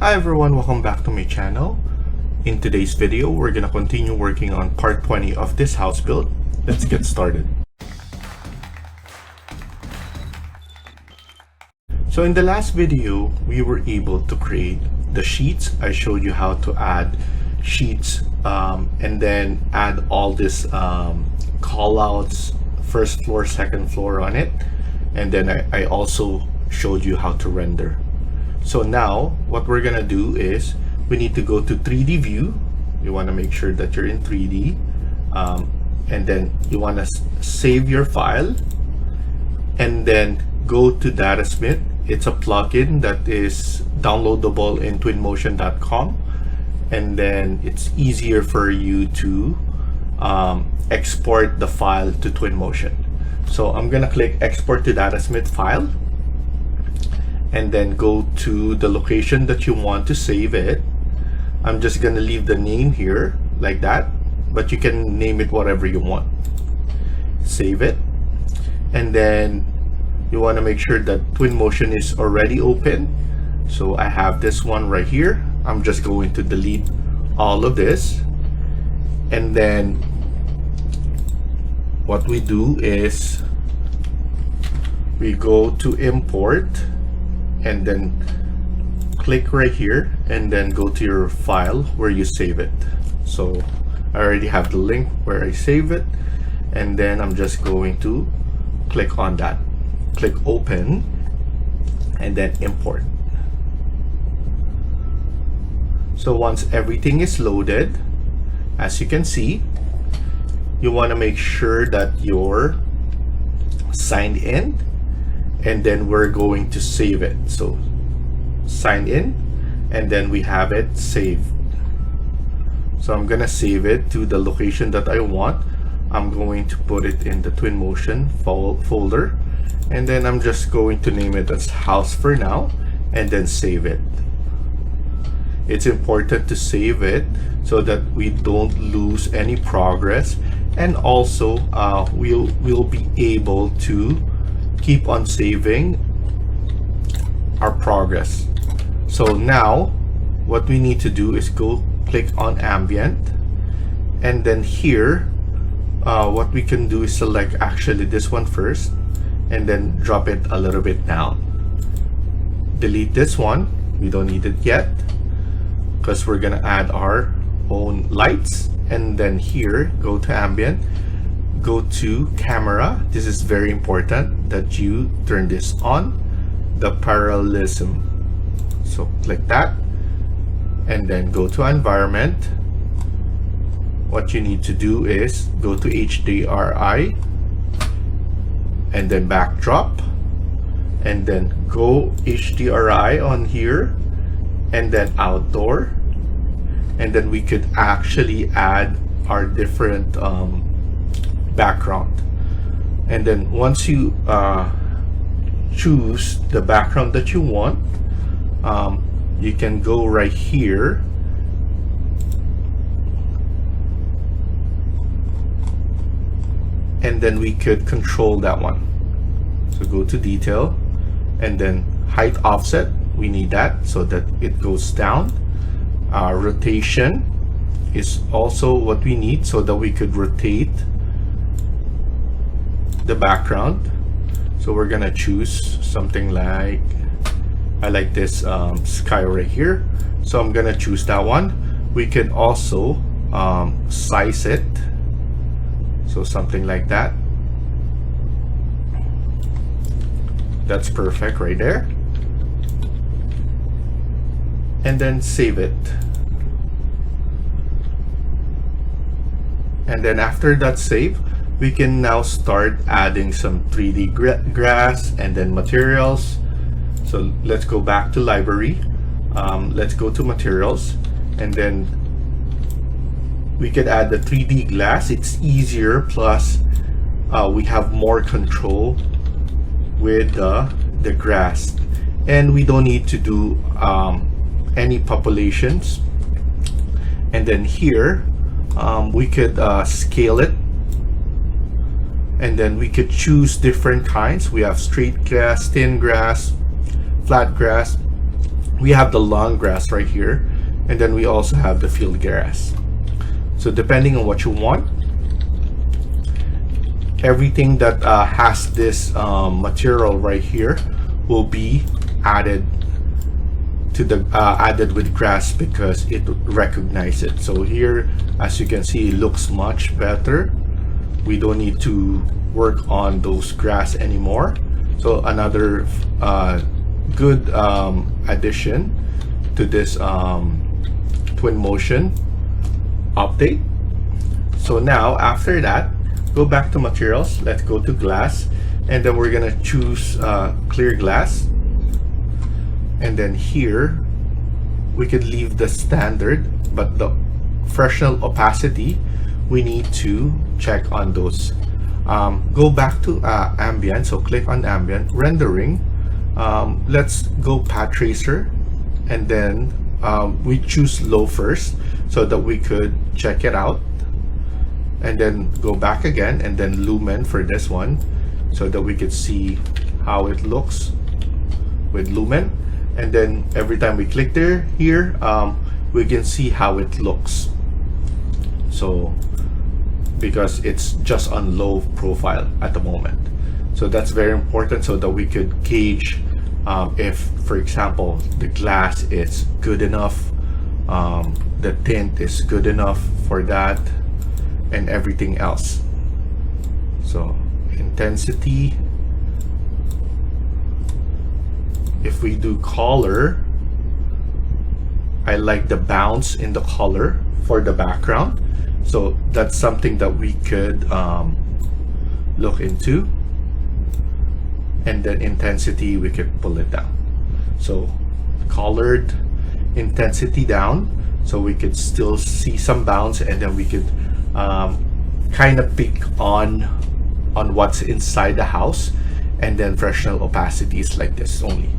Hi everyone, welcome back to my channel. In today's video, we're gonna continue working on part 20 of this house build. Let's get started. So in the last video, we were able to create the sheets. I showed you how to add sheets and then add all this callouts, first floor, second floor on it. And then I also showed you how to render. So now what we're gonna do is we need to go to 3D view. You want to make sure that you're in 3D, and then you want to save your file and then go to Datasmith. It's a plugin that is downloadable in twinmotion.com, and then it's easier for you to export the file to Twinmotion. So I'm gonna click export to Datasmith file and then go to the location that you want to save it. I'm just gonna leave the name here like that, but you can name it whatever you want. Save it, and then you want to make sure that Twinmotion is already open. So I have this one right here. I'm just going to delete all of this, and then what we do is we go to import and then click right here and then go to your file where you save it. So I already have the link where I save it, and then I'm just going to click on that, click open, and then import. So once everything is loaded, as you can see, you want to make sure that you're signed in, and then we're going to save it. So sign in, and then we have it saved. So I'm gonna save it to the location that I want. I'm going to put it in the Twinmotion folder, and then I'm just going to name it as house for now, and then save it. It's important to save it so that we don't lose any progress, and also we'll be able to keep on saving our progress. So now what we need to do is go click on ambient, and then here what we can do is select actually this one first and then drop it a little bit down. Delete this one, we don't need it yet because we're gonna add our own lights. And then here, go to ambient, go to camera. This is very important that you turn this on, the parallelism. So click that, and then go to environment. What you need to do is go to HDRI and then backdrop, and then go HDRI on here, and then outdoor, and then we could actually add our different background. And then once you choose the background that you want, you can go right here and then we could control that one. So go to detail, and then height offset, we need that so that it goes down. Rotation is also what we need so that we could rotate the background. So we're gonna choose something like, I like this sky right here, so I'm gonna choose that one. We could also size it, so something like that. That's perfect right there. And then save it. And then after that save, we can now start adding some 3D grass and then materials. So let's go back to library. Let's go to materials, and then we could add the 3D glass. It's easier, plus we have more control with the grass, and we don't need to do any populations. And then here we could scale it, and then we could choose different kinds. We have straight grass, thin grass, flat grass. we have the lawn grass right here, and then we also have the field grass. So depending on what you want, everything that has this material right here will be added to the added with grass because it recognizes it. So here, as you can see, it looks much better. We don't need to work on those grass anymore. So another good addition to this Twinmotion update. So now after that, go back to materials, let's go to glass, and then we're gonna choose clear glass. And then here we could leave the standard, but the fractional opacity we need to check on those. Go back to ambient, so click on ambient rendering. Let's go path tracer, and then we choose low first so that we could check it out, and then go back again, and then lumen for this one so that we could see how it looks with lumen. And then every time we click there here, we can see how it looks. So because it's just on low profile at the moment, so that's very important so that we could gauge if, for example, the glass is good enough, the tint is good enough for that, and everything else. So intensity, if we do color, I like the bounce in the color for the background, so that's something that we could look into. And then intensity, we could pull it down. So colored intensity down, so we could still see some bounce, and then we could kind of pick on what's inside the house. And then fractional opacity is like this only.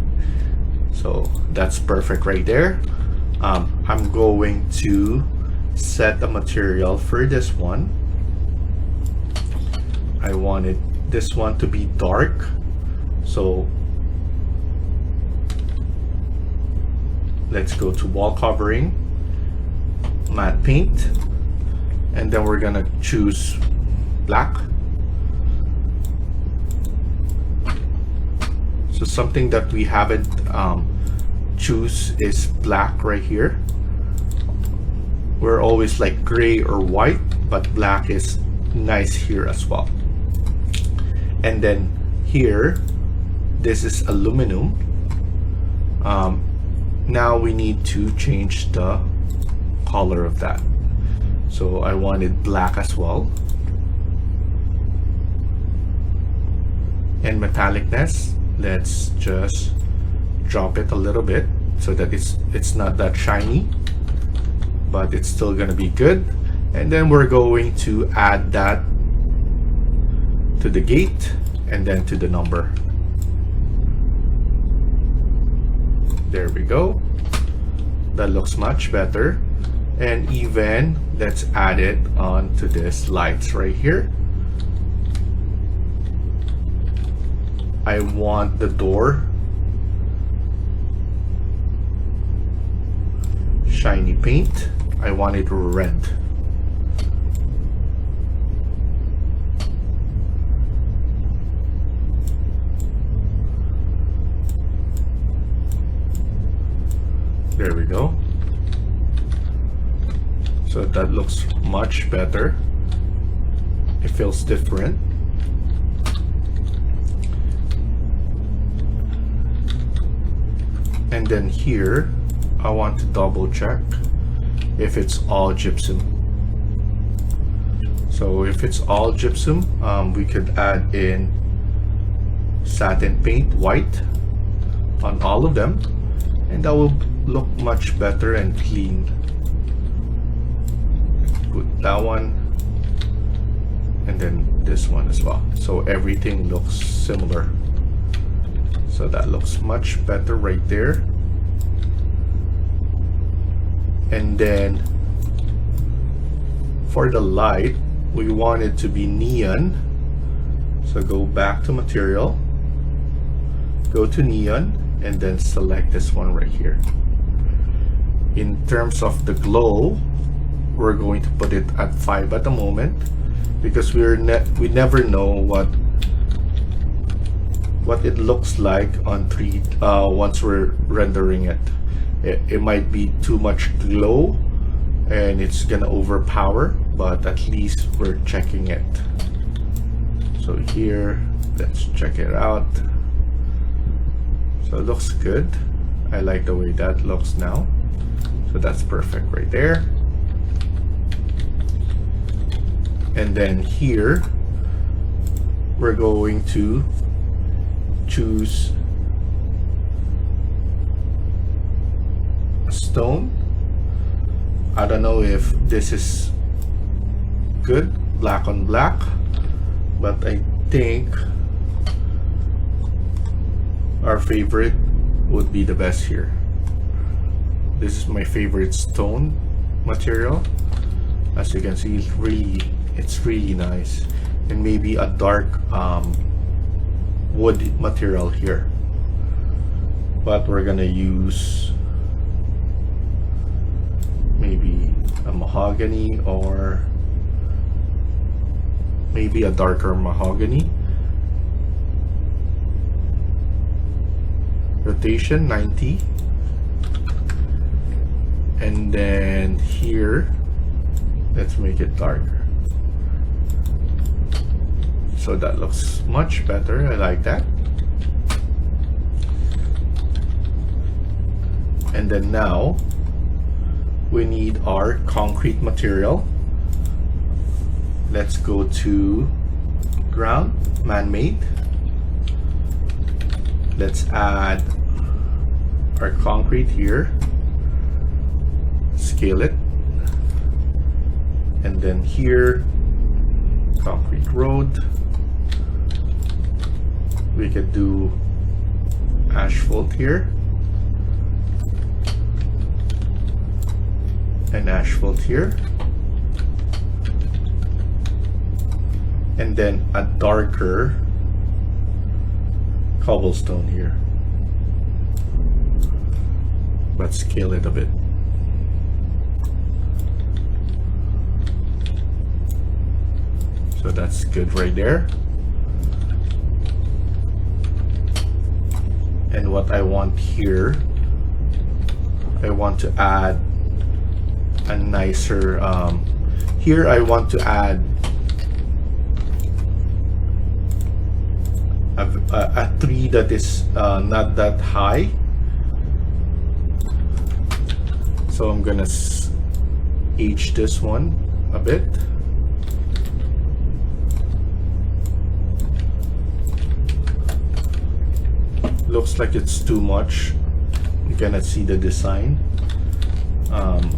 So that's perfect right there. I'm going to set a material for this one. I wanted this one to be dark, so let's go to wall covering, matte paint, and then we're gonna choose black. So something that we haven't choose is black right here. We're always like gray or white, but black is nice here as well. And then here, this is aluminum. Now we need to change the color of that. So I wanted black as well. And metallicness, let's just drop it a little bit so that it's not that shiny, but it's still gonna be good. And then we're going to add that to the gate and then to the number. There we go. That looks much better. And even let's add it onto this lights right here. I want the door shiny paint. I want it red. There we go. So that looks much better. It feels different. And then here, I want to double check if it's all gypsum. So if it's all gypsum, we could add in satin paint white on all of them, and that will look much better and clean. Put that one and then this one as well, so everything looks similar. So that looks much better right there. And then for the light, we want it to be neon. So go back to material, go to neon, and then select this one right here. In terms of the glow, we're going to put it at 5 at the moment, because we never know what it looks like on 3 once we're rendering it. It might be too much glow and it's gonna overpower, but at least we're checking it. So here, let's check it out. So it looks good. I like the way that looks now. So that's perfect right there. And then here, we're going to choose a stone. I don't know if this is good, black on black, but I think our favorite would be the best here. This is my favorite stone material. As you can see, it's really nice. And maybe a dark wood material here, but we're gonna use maybe a mahogany, or maybe a darker mahogany. Rotation 90, and then here let's make it darker. So that looks much better. I like that. And then now we need our concrete material. Let's go to ground, man-made. Let's add our concrete here, scale it, and then here, concrete road. We could do asphalt here and asphalt here, and then a darker cobblestone here, but scale it a bit. So that's good right there. And what I want here, I want to add a nicer, here I want to add a tree that is not that high. So I'm gonna age this one a bit. Looks like it's too much. You cannot see the design.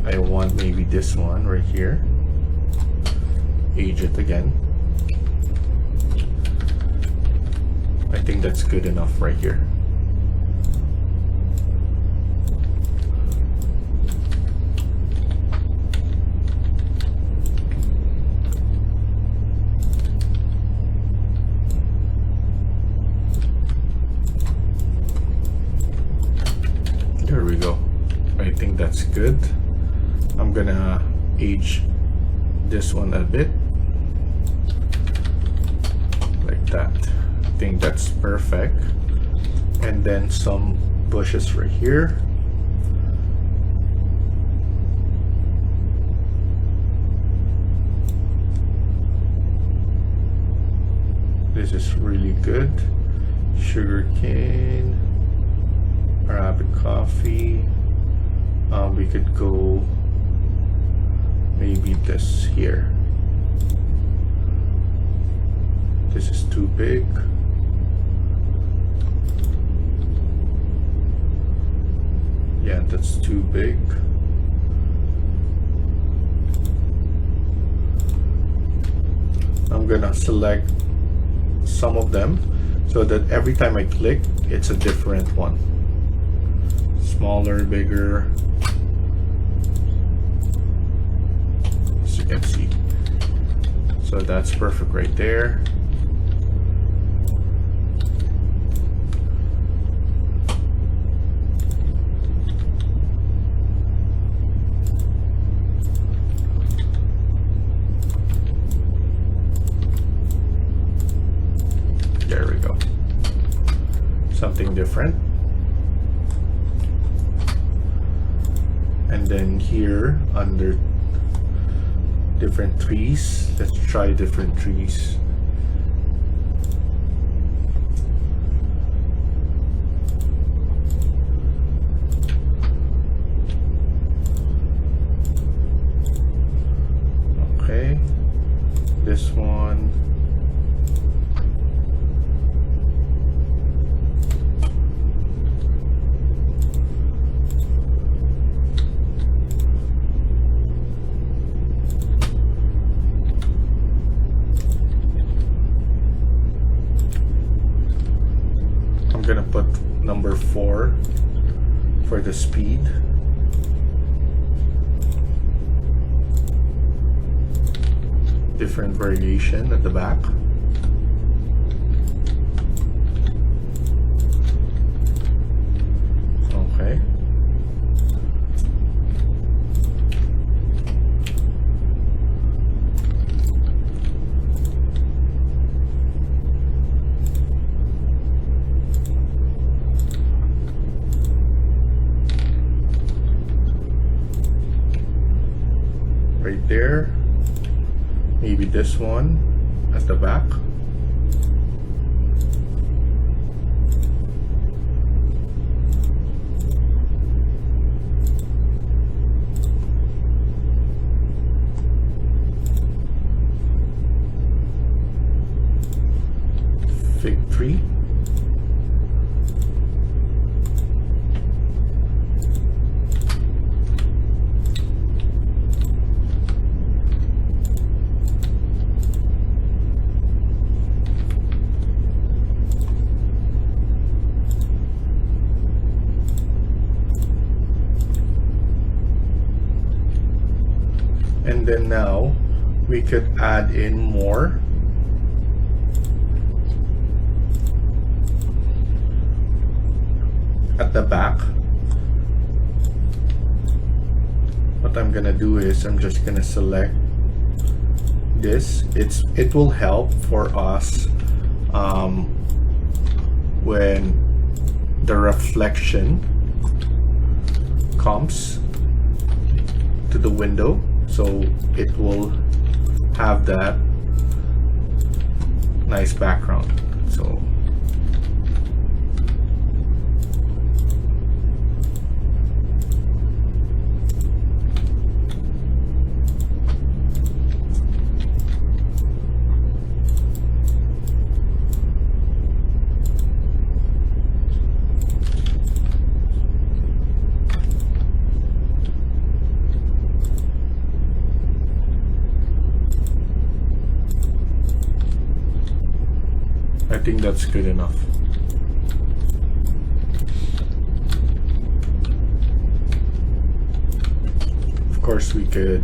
I want maybe this one right here. Age it again. I think that's good enough right here. There we go. I think that's good. I'm gonna age this one a bit like that. I think that's perfect. And then some bushes right here. This is really good. Sugar cane, Arabic coffee. We could go maybe this here. This is too big. Yeah, that's too big. I'm gonna select some of them so that every time I click, it's a different one. Smaller, bigger. As you can see. So that's perfect right there. different. And then here under different trees, let's try different trees. Okay, this one. I'm gonna put number 4 for the speed. Different variation at the back. Okay. Right there. Maybe this one at the back. Fig tree. And then now we could add in more. At the back. What I'm gonna do is I'm just gonna select this. It will help for us when the reflection comes to the window. So it will have that nice background. So I think that's good enough. Of course, we could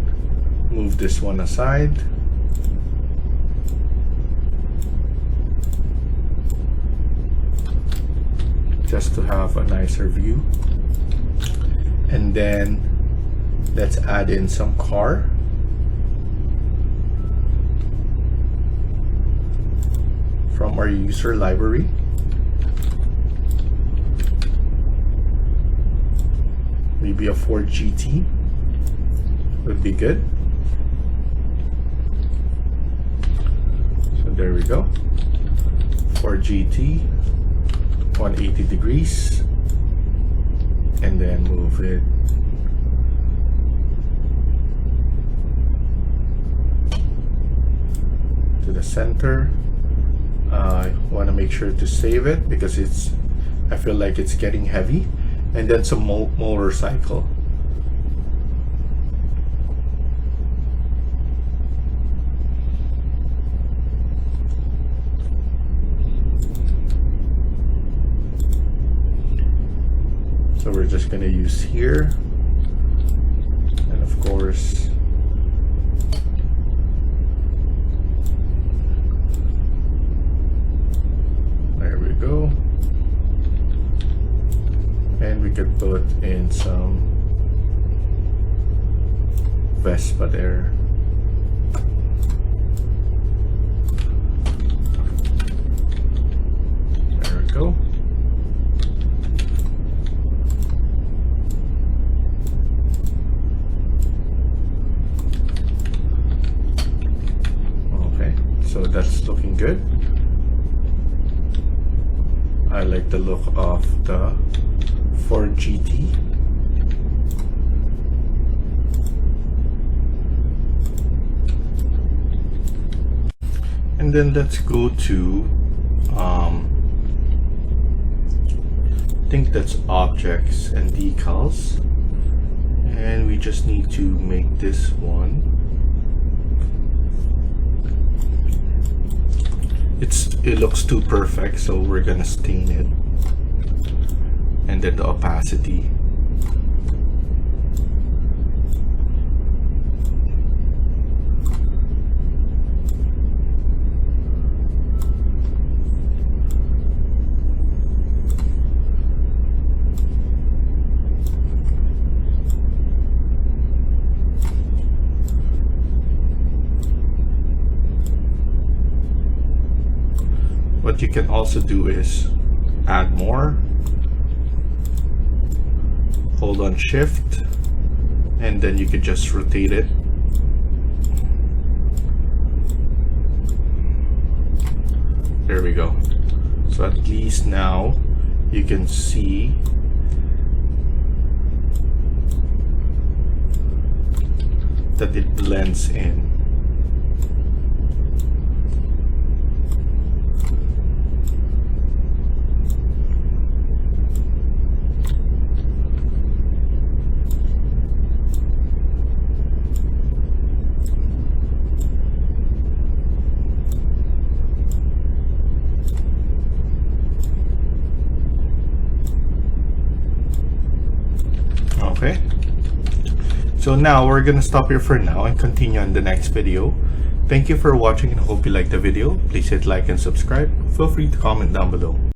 move this one aside. Just to have a nicer view. And then let's add in some car. From our user library. Maybe a Ford GT would be good. So there we go. Ford GT, 180 degrees. And then move it to the center. I want to make sure to save it because I feel like it's getting heavy. And then some motorcycle. So we're just going to use here. And of course, go, and we could put in some Vespa there. There we go. good. I like the look of the Ford GT. And then let's go to I think that's objects and decals, and we just need to make this one. It looks too perfect, so we're gonna stain it, and then the opacity. What you can also do is add more, hold on shift, and then you could just rotate it. There we go. So at least now you can see that it blends in. Okay, so now we're gonna stop here for now and continue on the next video. Thank you for watching and hope you liked the video. Please hit like and subscribe. Feel free to comment down below.